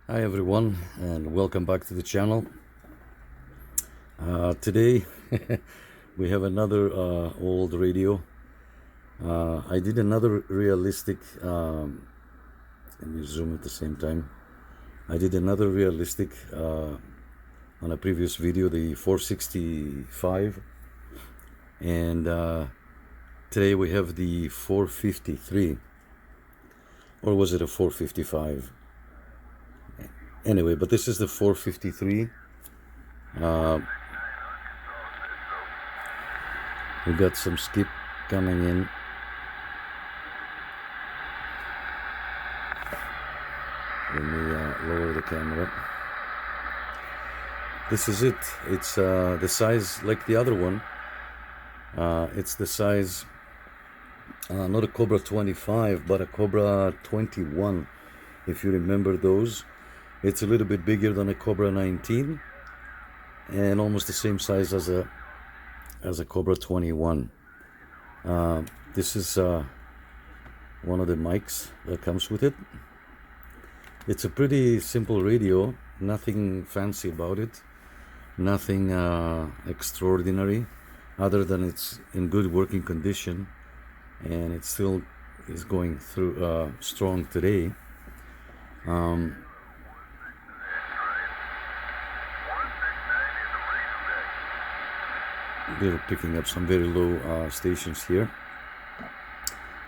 Hi everyone, and welcome back to the channel. Today we have another old radio. I did another realistic, let me zoom at the same time. I did another realistic on a previous video, the 465, and today we have the 453, or was it a 455? Anyway, but this is the 453. We got some skip coming in. Let me lower the camera. This is it. It's the size like the other one. It's the size, not a Cobra 25, but a Cobra 21, if you remember those. It's a little bit bigger than a Cobra 19 and almost the same size as a Cobra 21. This is one of the mics that comes with it. It's a pretty simple radio, nothing fancy about it, nothing extraordinary, other than it's in good working condition and it still is going through strong today. They're picking up some very low stations here.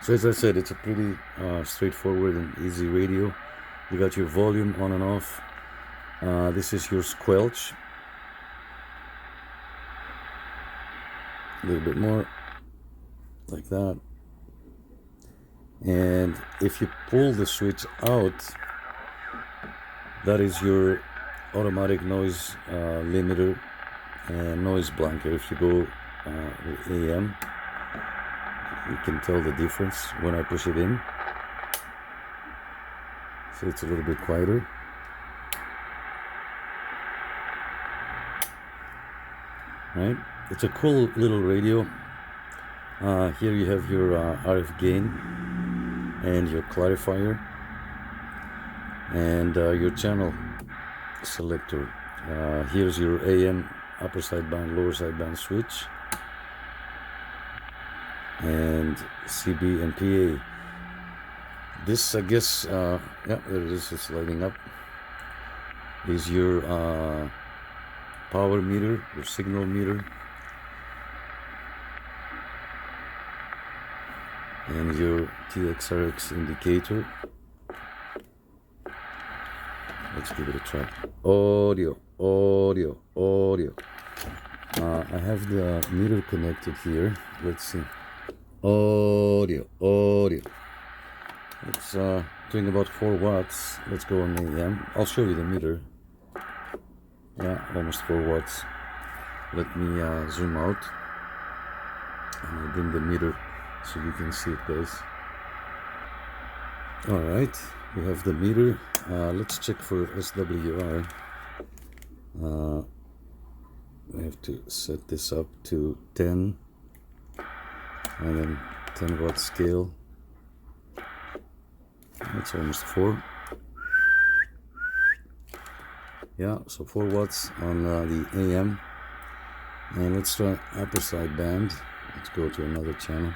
So as I said, it's a pretty straightforward and easy radio. You got your volume on and off. This is your squelch. A little bit more, like that. And if you pull the switch out, that is your automatic noise limiter and noise blanket. If you go with AM, you can tell the difference when I push it in. So it's a little bit quieter. Right? It's a cool little radio. Here you have your RF gain and your clarifier and your channel selector. Here's your AM upper sideband, lower sideband switch, and CB and PA. This, I guess, yeah, there it is, it's lighting up, is your power meter, your signal meter, and your TXRX indicator. Let's give it a try. Audio. I have the meter connected here. Let's see. Audio. It's doing about 4 watts. Let's go on AM. I'll show you the meter. Yeah, almost 4 watts. Let me zoom out. And I'll bring the meter so you can see it, guys. Alright, we have the meter. Let's check for SWR. I have to set this up to 10 and then 10 watt scale. That's almost 4. Yeah, so 4 watts on the AM. And let's try upper side band. Let's go to another channel.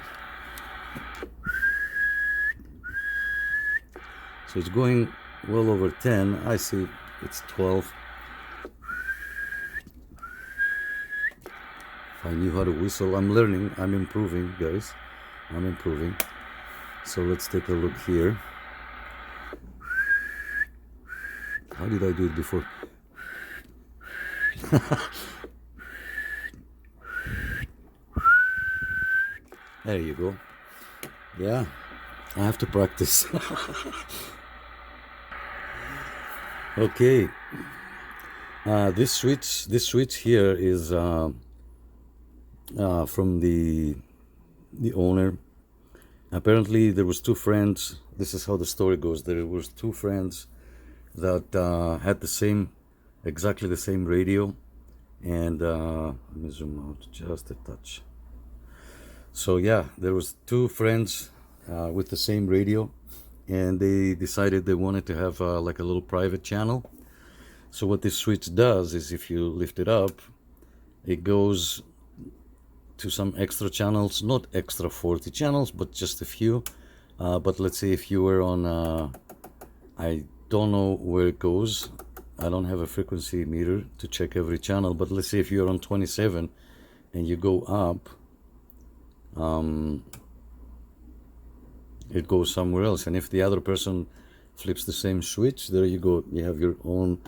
So it's going well over 10. I see it's 12. If I knew how to whistle, I'm learning, I'm improving, guys. I'm improving. So let's take a look here. How did I do it before? There you go. Yeah, I have to practice. Okay. This switch here is from the owner. Apparently there was 2 friends. This is how the story goes. There was 2 friends that had exactly the same radio, and let me zoom out just a touch. So yeah, there was 2 friends with the same radio, and they decided they wanted to have like a little private channel. So what this switch does is, if you lift it up, it goes to some extra channels, not extra 40 channels, but just a few. But let's say if you were on, I don't know where it goes. I don't have a frequency meter to check every channel, but let's say if you're on 27 and you go up, it goes somewhere else. And if the other person flips the same switch, there you go, you have your own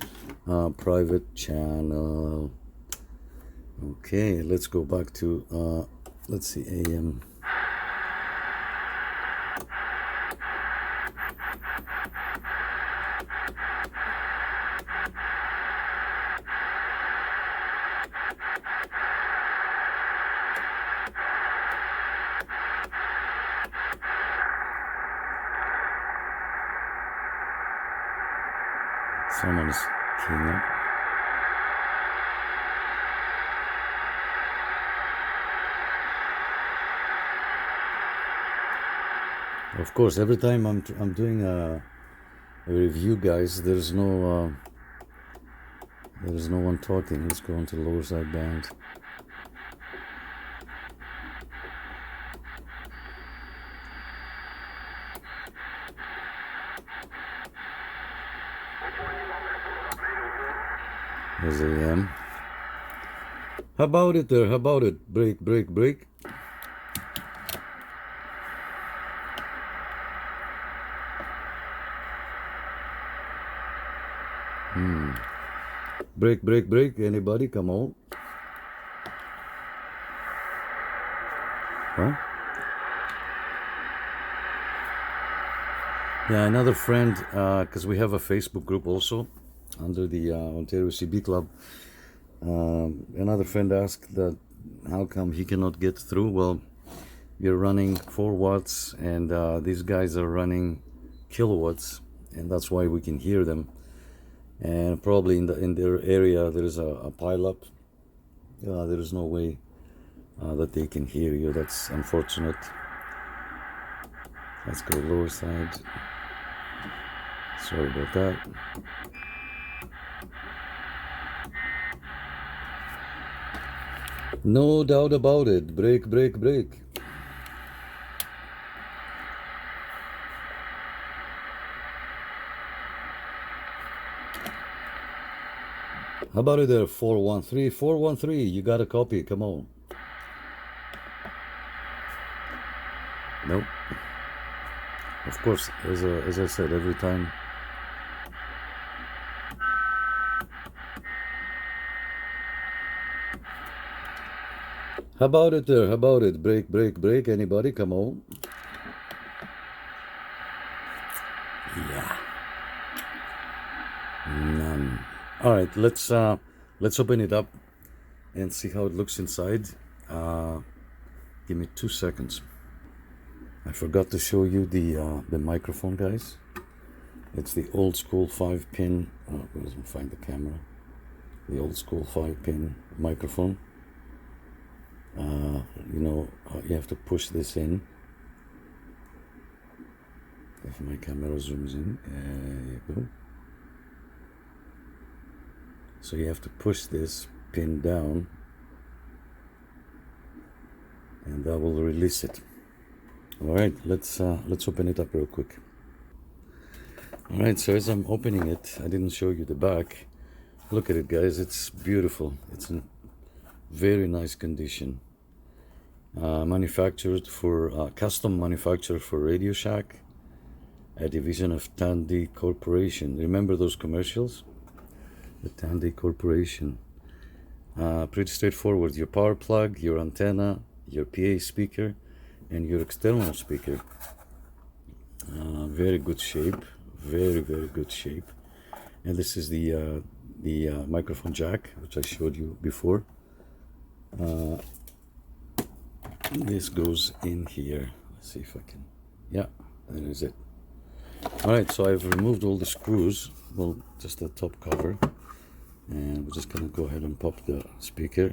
private channel. Okay, let's go back to let's see, AM. Someone's keying up. Of course, every time I'm doing a review, guys, there's no one talking. Let's go into the lower side band. Here's AM. How about it there? How about it? Break, break, break. Break, break, break. Anybody? Come on. Huh? Yeah, another friend, because we have a Facebook group also under the Ontario CB Club. Another friend asked that how come he cannot get through. Well, you're running 4 watts and these guys are running kilowatts, and that's why we can hear them. And probably in their area there is a pileup. There is no way that they can hear you. That's unfortunate. Let's go lower side. Sorry about that. No doubt about it. Break, break, break. How about it there, 413? 413, you got a copy, come on. Nope. Of course, as I said, every time. How about it there? How about it? Break, break, break. Anybody? Come on. Yeah. None. All right, let's open it up and see how it looks inside. Give me 2 seconds. I forgot to show you the microphone, guys. It's the old school 5-pin. Where does it find the camera? The old school 5-pin microphone. You know, you have to push this in. If my camera zooms in, there you go. So you have to push this pin down, and that will release it. All right, let's open it up real quick. All right, so as I'm opening it, I didn't show you the back. Look at it, guys. It's beautiful. It's in very nice condition. Manufactured for custom manufactured for Radio Shack, a division of Tandy Corporation. Remember those commercials? The Tandy Corporation. Pretty straightforward. Your power plug, your antenna, your PA speaker, and your external speaker. Very good shape. Very, very good shape. And this is the microphone jack, which I showed you before. This goes in here. Let's see if I can. Yeah, there is it. All right, so I've removed all the screws. Well, just the top cover. And we're just gonna go ahead and pop the speaker.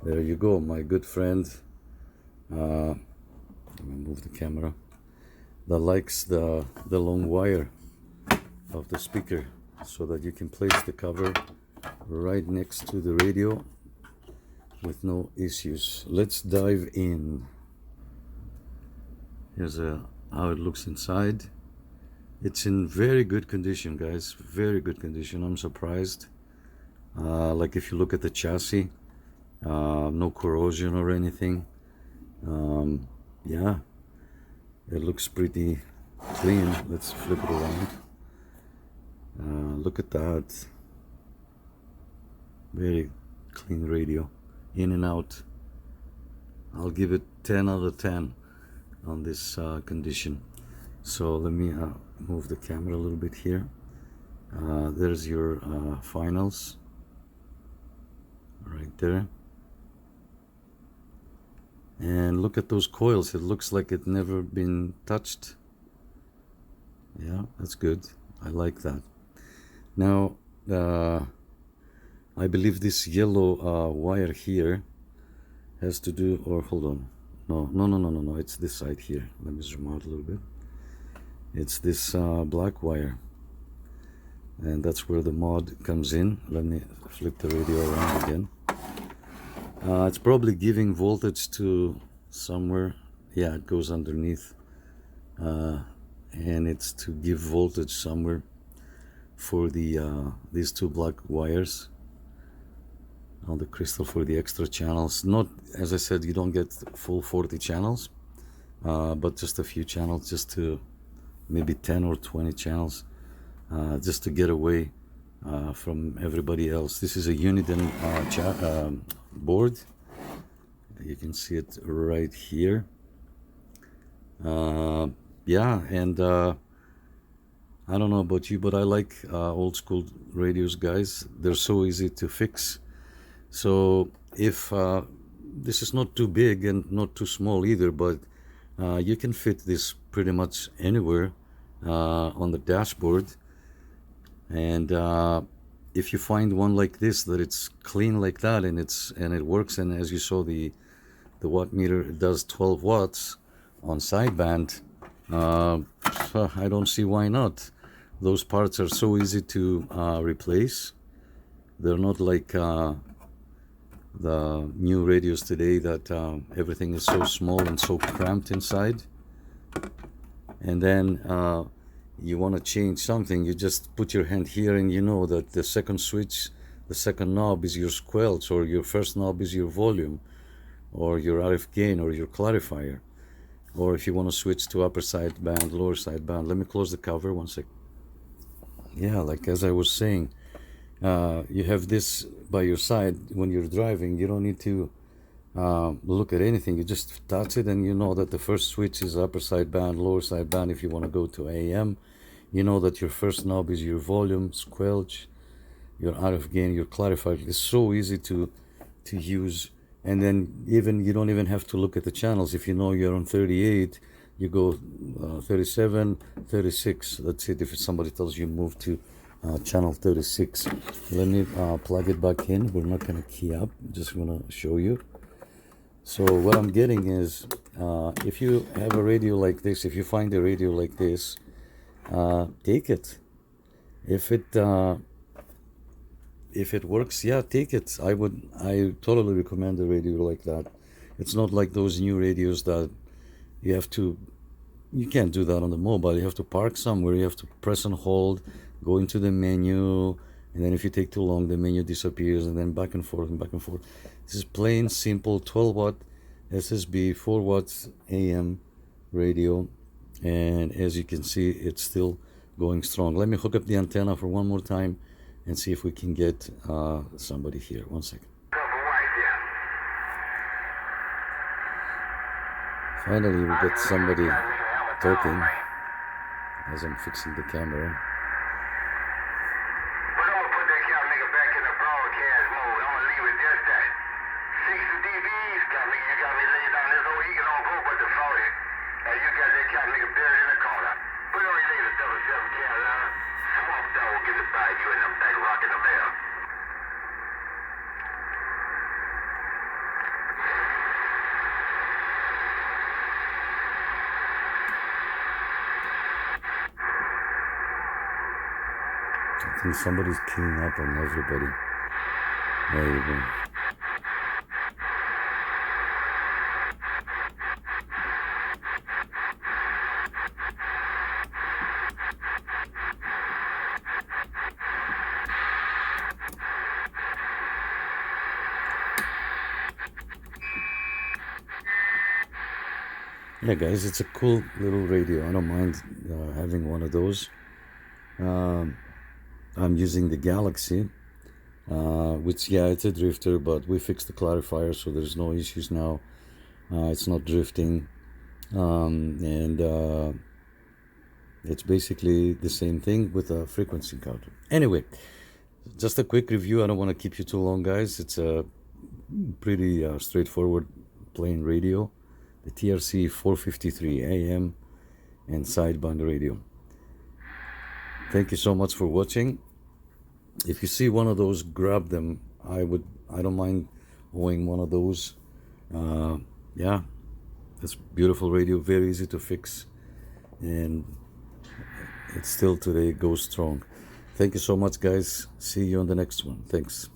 There you go, my good friend. Let me move the camera. that likes the long wire of the speaker, so that you can place the cover right next to the radio with no issues. Let's dive in. Here's how it looks inside. It's in very good condition, guys, very good condition. I'm surprised. Like if you look at the chassis, no corrosion or anything. Yeah, it looks pretty clean. Let's flip it around. Look at that. Very clean radio, in and out. I'll give it 10 out of 10 on this condition. So let me move the camera a little bit here. There's your finals right there. And look at those coils. It looks like it never been touched. Yeah, that's good. I like that. Now, I believe this yellow wire here has to do, or hold on. No, it's this side here. Let me zoom out a little bit. It's this black wire. And that's where the mod comes in. Let me flip the radio around again. It's probably giving voltage to somewhere. Yeah, it goes underneath. And it's to give voltage somewhere for the these two black wires on the crystal for the extra channels. Not, as I said, you don't get full 40 channels, but just a few channels, just to maybe 10 or 20 channels, just to get away from everybody else. This is a Uniden board. You can see it right here. Yeah, and I don't know about you, but I like old school radios, guys. They're so easy to fix. So if this is not too big and not too small either, but you can fit this pretty much anywhere on the dashboard. And if you find one like this, that it's clean like that, and it works, and as you saw, the watt meter, it does 12 watts on sideband, I don't see why not. Those parts are so easy to replace. They're not like the new radios today that everything is so small and so cramped inside. And then you want to change something, you just put your hand here, and you know that the second switch, the second knob is your squelch, or your first knob is your volume, or your RF gain, or your clarifier. Or if you want to switch to upper sideband, lower sideband. Let me close the cover one sec. Yeah, like as I was saying, you have this by your side when you're driving. You don't need to look at anything. You just touch it, and you know that the first switch is upper sideband, lower sideband. If you want to go to AM, you know that your first knob is your volume, squelch, your RF gain, your clarifier. It's so easy to use. And then you don't even have to look at the channels. If you know you're on 38, you go 37, 36. That's it. If somebody tells you move to channel 36, let me plug it back in. We're not going to key up. Just going to show you. So what I'm getting is, if you have a radio like this, if you find a radio like this, take it. If it works, yeah, take it. I totally recommend a radio like that. It's not like those new radios that you can't do that on the mobile. You have to park somewhere, you have to press and hold, go into the menu, and then if you take too long, the menu disappears, and then back and forth and back and forth. This is plain, simple, 12 watt SSB, 4 watts AM radio, and as you can see, it's still going strong. Let me hook up the antenna for one more time and see if we can get somebody here. One second. Finally, we get somebody talking as I'm fixing the camera. think somebody's keying up on everybody. There you go. Yeah, guys, it's a cool little radio. I don't mind having one of those. I'm using the Galaxy, which, yeah, it's a drifter, but we fixed the clarifier, so there's no issues now. It's not drifting, and it's basically the same thing with a frequency counter. Anyway, just a quick review. I don't want to keep you too long, guys. It's a pretty straightforward plain radio. The TRC 453 AM and sideband radio. Thank you so much for watching. If you see one of those, grab them. I don't mind owning one of those. Yeah, that's beautiful radio, very easy to fix, and it still today goes strong. Thank you so much, guys. See you on the next one. Thanks.